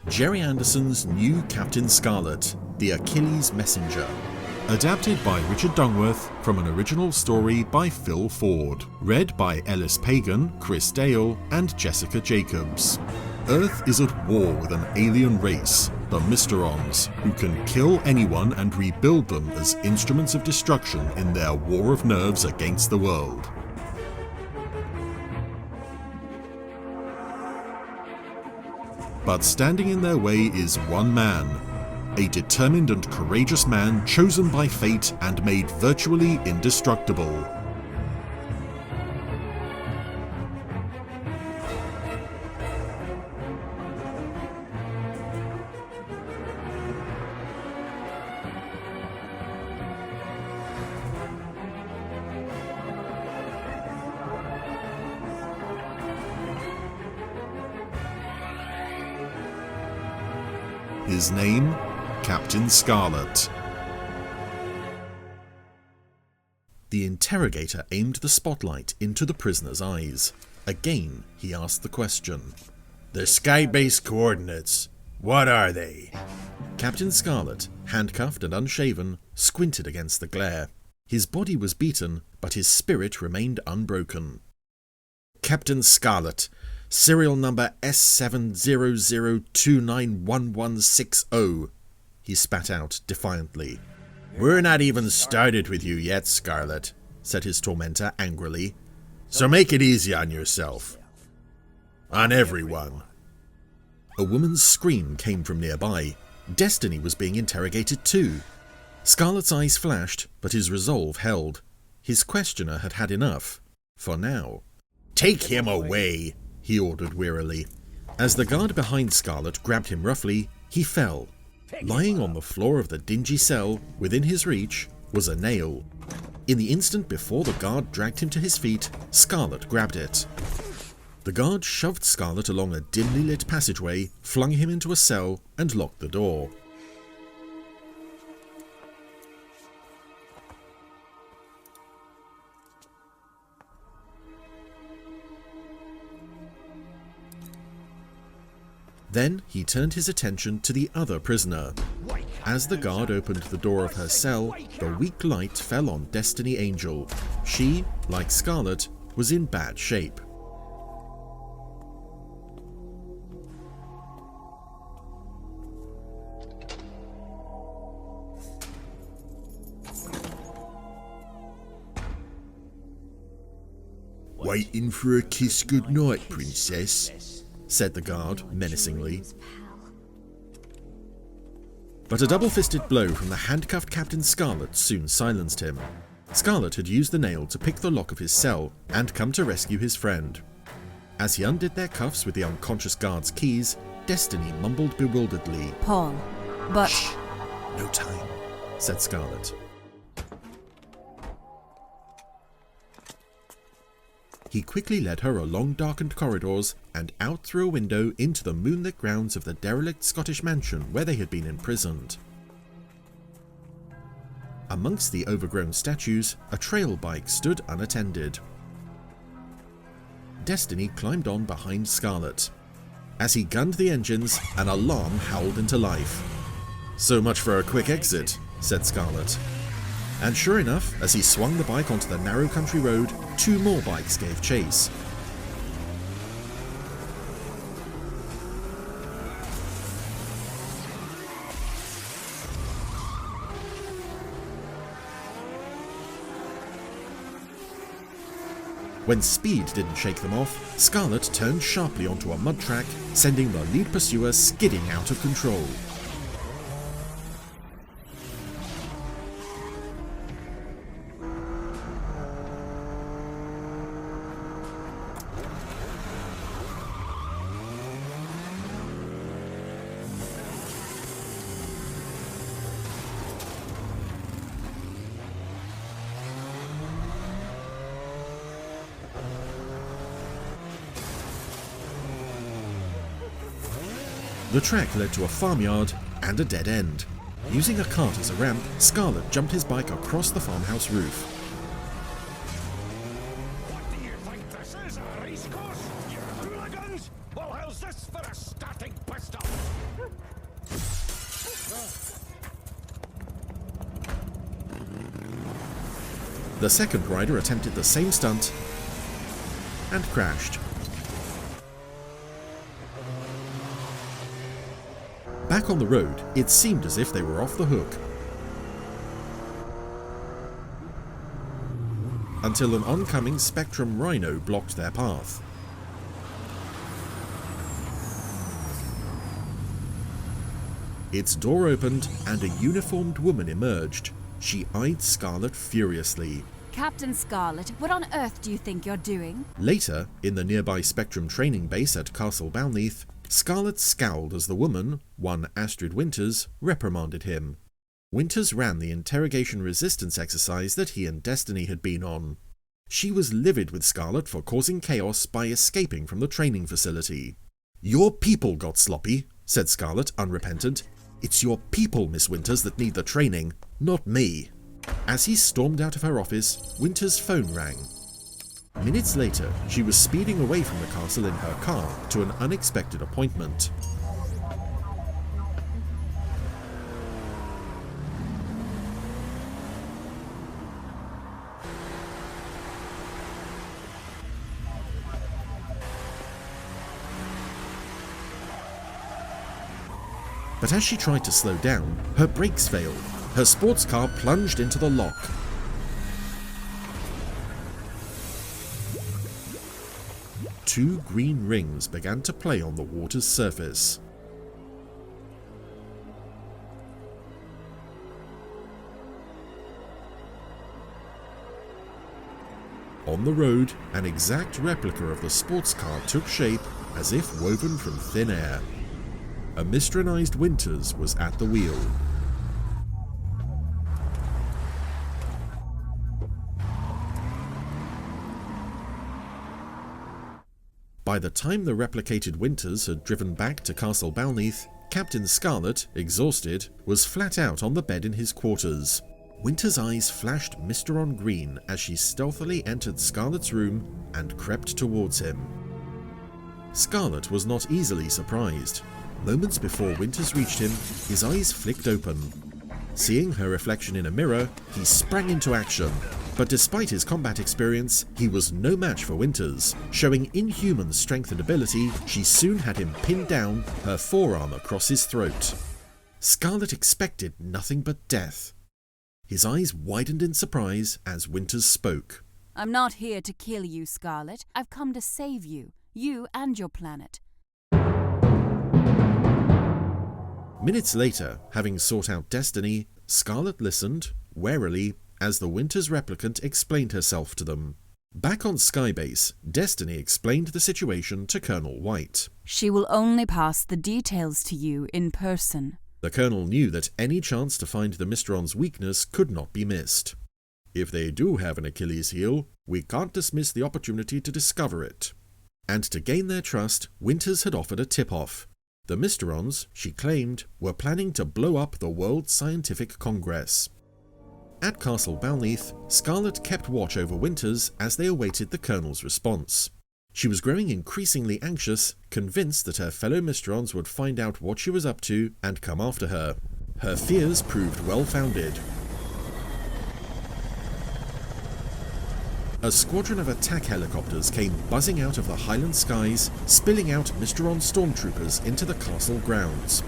Gerry Anderson's new Captain Scarlet, the Achilles Messenger. Adapted by Richard Dungworth from an original story by Phil Ford. Read by Ellis Pagan, Chris Dale, and Jessica Jacobs. Earth is at war with an alien race, the Mysterons, who can kill anyone and rebuild them as instruments of destruction in their war of nerves against the world. But standing in their way is one man, a determined and courageous man chosen by fate and made virtually indestructible. His name, Captain Scarlet. The interrogator aimed the spotlight into the prisoner's eyes. Again, he asked the question. The sky-base coordinates, what are they? Captain Scarlet, handcuffed and unshaven, squinted against the glare. His body was beaten, but his spirit remained unbroken. Captain Scarlet, serial number S700291160, he spat out defiantly. We're not even started with you yet, Scarlet, said his tormentor angrily. So make it easy on yourself. On everyone. A woman's scream came from nearby. Destiny was being interrogated too. Scarlet's eyes flashed, but his resolve held. His questioner had had enough. For now. Take him away, he ordered wearily. As the guard behind Scarlet grabbed him roughly, he fell. Lying on the floor of the dingy cell, within his reach, was a nail. In the instant before the guard dragged him to his feet, Scarlet grabbed it. The guard shoved Scarlet along a dimly lit passageway, flung him into a cell, and locked the door. Then he turned his attention to the other prisoner. As the guard opened the door of her cell, the weak light fell on Destiny Angel. She, like Scarlet, was in bad shape. Waiting for a kiss goodnight, princess, said the guard menacingly. But a double-fisted blow from the handcuffed Captain Scarlet soon silenced him. Scarlet had used the nail to pick the lock of his cell and come to rescue his friend. As he undid their cuffs with the unconscious guard's keys, Destiny mumbled bewilderedly. Paul, but... Shh! No time, said Scarlet. He quickly led her along darkened corridors and out through a window into the moonlit grounds of the derelict Scottish mansion where they had been imprisoned. Amongst the overgrown statues, a trail bike stood unattended. Destiny climbed on behind Scarlet. As he gunned the engines, an alarm howled into life. So much for a quick exit, said Scarlet. And sure enough, as he swung the bike onto the narrow country road, two more bikes gave chase. When speed didn't shake them off, Scarlet turned sharply onto a mud track, sending the lead pursuer skidding out of control. The track led to a farmyard and a dead end. Using a cart as a ramp, Scarlet jumped his bike across the farmhouse roof. What do you think this is, a racecourse? You hooligans? Well, how's this for a starting pistol? The second rider attempted the same stunt and crashed. Back on the road, it seemed as if they were off the hook. Until an oncoming Spectrum Rhino blocked their path. Its door opened and a uniformed woman emerged. She eyed Scarlet furiously. Captain Scarlet, what on earth do you think you're doing? Later, in the nearby Spectrum training base at Castle Balneath, Scarlet scowled as the woman, one Astrid Winters, reprimanded him. Winters ran the interrogation resistance exercise that he and Destiny had been on. She was livid with Scarlet for causing chaos by escaping from the training facility. "Your people got sloppy," said Scarlet, unrepentant. "It's your people, Miss Winters, that need the training, not me." As he stormed out of her office, Winters' phone rang. Minutes later, she was speeding away from the castle in her car to an unexpected appointment. But as she tried to slow down, her brakes failed. Her sports car plunged into the lock. Two green rings began to play on the water's surface. On the road, an exact replica of the sports car took shape as if woven from thin air. A Mysteronized Winters was at the wheel. By the time the replicated Winters had driven back to Castle Balneath, Captain Scarlet, exhausted, was flat out on the bed in his quarters. Winters' eyes flashed Mysteron green as she stealthily entered Scarlet's room and crept towards him. Scarlet was not easily surprised. Moments before Winters reached him, his eyes flicked open. Seeing her reflection in a mirror, he sprang into action. But despite his combat experience, he was no match for Winters. Showing inhuman strength and ability, she soon had him pinned down, her forearm across his throat. Scarlet expected nothing but death. His eyes widened in surprise as Winters spoke. "I'm not here to kill you, Scarlet. I've come to save you. You and your planet." Minutes later, having sought out Destiny, Scarlet listened, warily, as the Winters replicant explained herself to them. Back on Skybase, Destiny explained the situation to Colonel White. "She will only pass the details to you in person." The Colonel knew that any chance to find the Mysteron's weakness could not be missed. "If they do have an Achilles heel, we can't dismiss the opportunity to discover it." And to gain their trust, Winters had offered a tip-off. The Mysterons, she claimed, were planning to blow up the World Scientific Congress. At Castle Balneath, Scarlet kept watch over Winters as they awaited the Colonel's response. She was growing increasingly anxious, convinced that her fellow Mysterons would find out what she was up to and come after her. Her fears proved well-founded. A squadron of attack helicopters came buzzing out of the Highland skies, spilling out Mysteron stormtroopers into the castle grounds.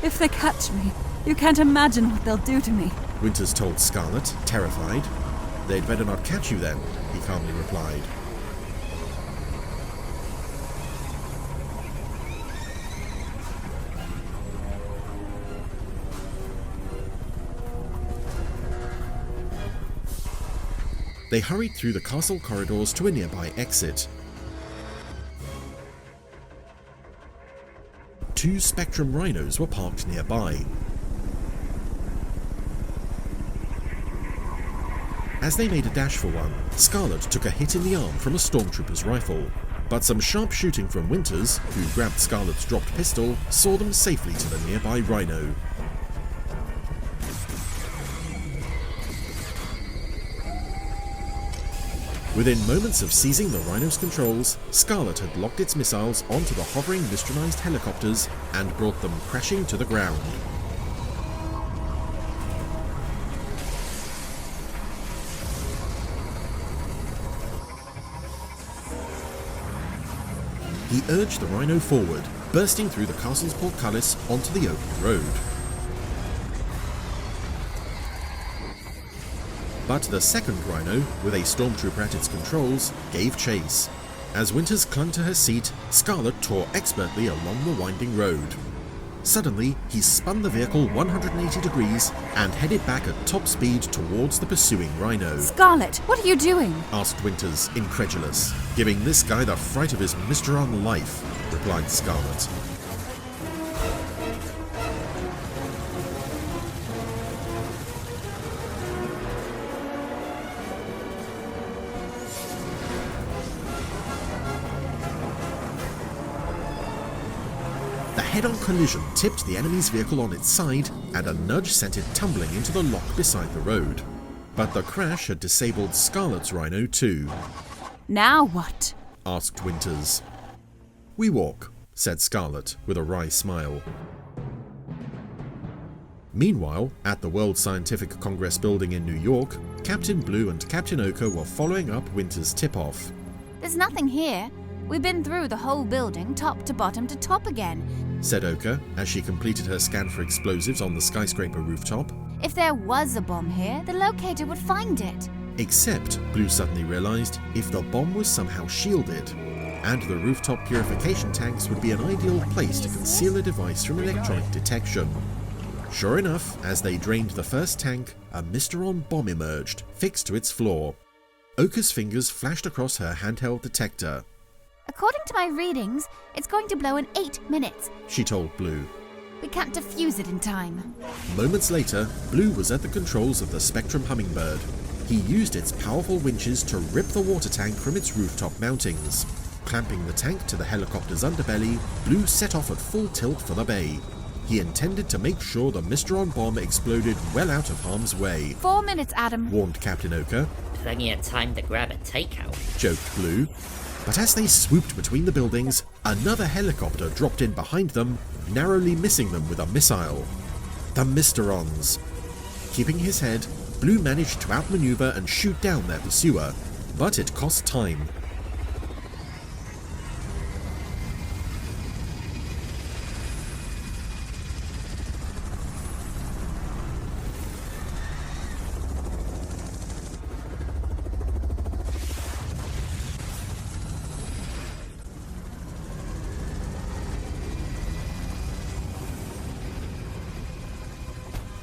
"If they catch me, you can't imagine what they'll do to me." Winters told Scarlet, terrified. "They'd better not catch you then," he calmly replied. They hurried through the castle corridors to a nearby exit. Two Spectrum Rhinos were parked nearby. As they made a dash for one, Scarlet took a hit in the arm from a stormtrooper's rifle. But some sharp shooting from Winters, who grabbed Scarlet's dropped pistol, saw them safely to the nearby Rhino. Within moments of seizing the Rhino's controls, Scarlet had locked its missiles onto the hovering Mysteronized helicopters and brought them crashing to the ground. He urged the Rhino forward, bursting through the castle's portcullis onto the open road. But the second Rhino, with a stormtrooper at its controls, gave chase. As Winters clung to her seat, Scarlet tore expertly along the winding road. Suddenly, he spun the vehicle 180 degrees and headed back at top speed towards the pursuing Rhino. Scarlet, what are you doing? Asked Winters, incredulous. Giving this guy the fright of his Mysteron life, replied Scarlet. The head-on collision tipped the enemy's vehicle on its side, and a nudge sent it tumbling into the lock beside the road. But the crash had disabled Scarlet's Rhino too. Now what? Asked Winters. We walk, said Scarlet with a wry smile. Meanwhile, at the World Scientific Congress building in New York, Captain Blue and Captain Ochre were following up Winters' tip-off. There's nothing here. We've been through the whole building, top to bottom to top again, said Ochre as she completed her scan for explosives on the skyscraper rooftop. If there was a bomb here, the locator would find it. Except, Blue suddenly realized, if the bomb was somehow shielded, and the rooftop purification tanks would be an ideal place to conceal a device from electronic detection. Sure enough, as they drained the first tank, a Mysteron bomb emerged, fixed to its floor. Ochre's fingers flashed across her handheld detector. According to my readings, it's going to blow in 8 minutes, she told Blue. We can't defuse it in time. Moments later, Blue was at the controls of the Spectrum Hummingbird. He used its powerful winches to rip the water tank from its rooftop mountings. Clamping the tank to the helicopter's underbelly, Blue set off at full tilt for the bay. He intended to make sure the Mysteron bomb exploded well out of harm's way. 4 minutes, Adam, warned Captain Ochre. Plenty of time to grab a takeout, joked Blue. But as they swooped between the buildings, another helicopter dropped in behind them, narrowly missing them with a missile. The Mysterons. Keeping his head, Blue managed to outmaneuver and shoot down their pursuer, but it cost time.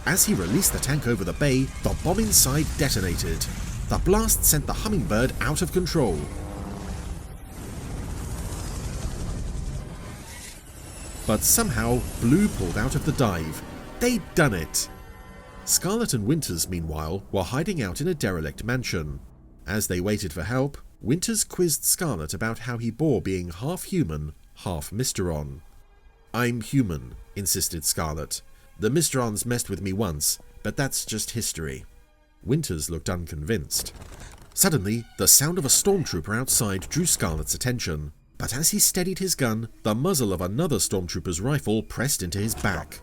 As he released the tank over the bay, the bomb inside detonated. The blast sent the Hummingbird out of control. But somehow, Blue pulled out of the dive. They'd done it! Scarlet and Winters, meanwhile, were hiding out in a derelict mansion. As they waited for help, Winters quizzed Scarlet about how he bore being half human, half Mysteron. I'm human, insisted Scarlet. The Mysterons messed with me once, but that's just history. Winters looked unconvinced. Suddenly, the sound of a stormtrooper outside drew Scarlet's attention, but as he steadied his gun, the muzzle of another stormtrooper's rifle pressed into his back.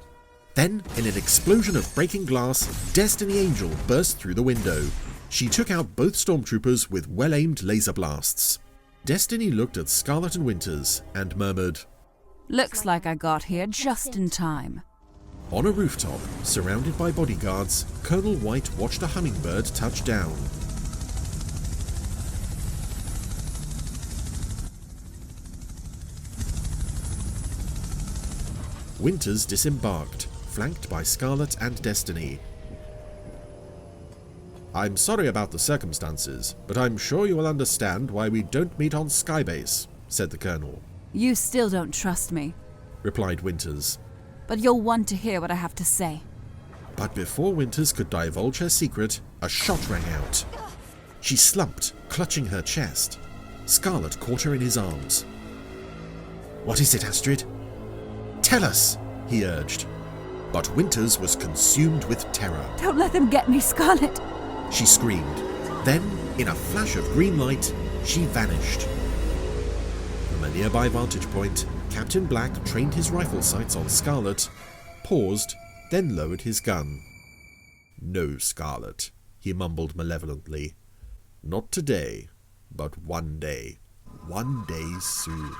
Then, in an explosion of breaking glass, Destiny Angel burst through the window. She took out both stormtroopers with well-aimed laser blasts. Destiny looked at Scarlet and Winters and murmured, Looks like I got here just in time. On a rooftop, surrounded by bodyguards, Colonel White watched a Hummingbird touch down. Winters disembarked, flanked by Scarlet and Destiny. I'm sorry about the circumstances, but I'm sure you will understand why we don't meet on Skybase, said the Colonel. You still don't trust me, replied Winters. But you'll want to hear what I have to say. But before Winters could divulge her secret, a shot rang out. She slumped, clutching her chest. Scarlet caught her in his arms. What is it, Astrid? Tell us, he urged. But Winters was consumed with terror. Don't let them get me, Scarlet. She screamed. Then, In a flash of green light, she vanished. From a nearby vantage point, Captain Black trained his rifle sights on Scarlet, paused, then lowered his gun. "No, Scarlet," he mumbled malevolently. "Not today, but one day. One day soon."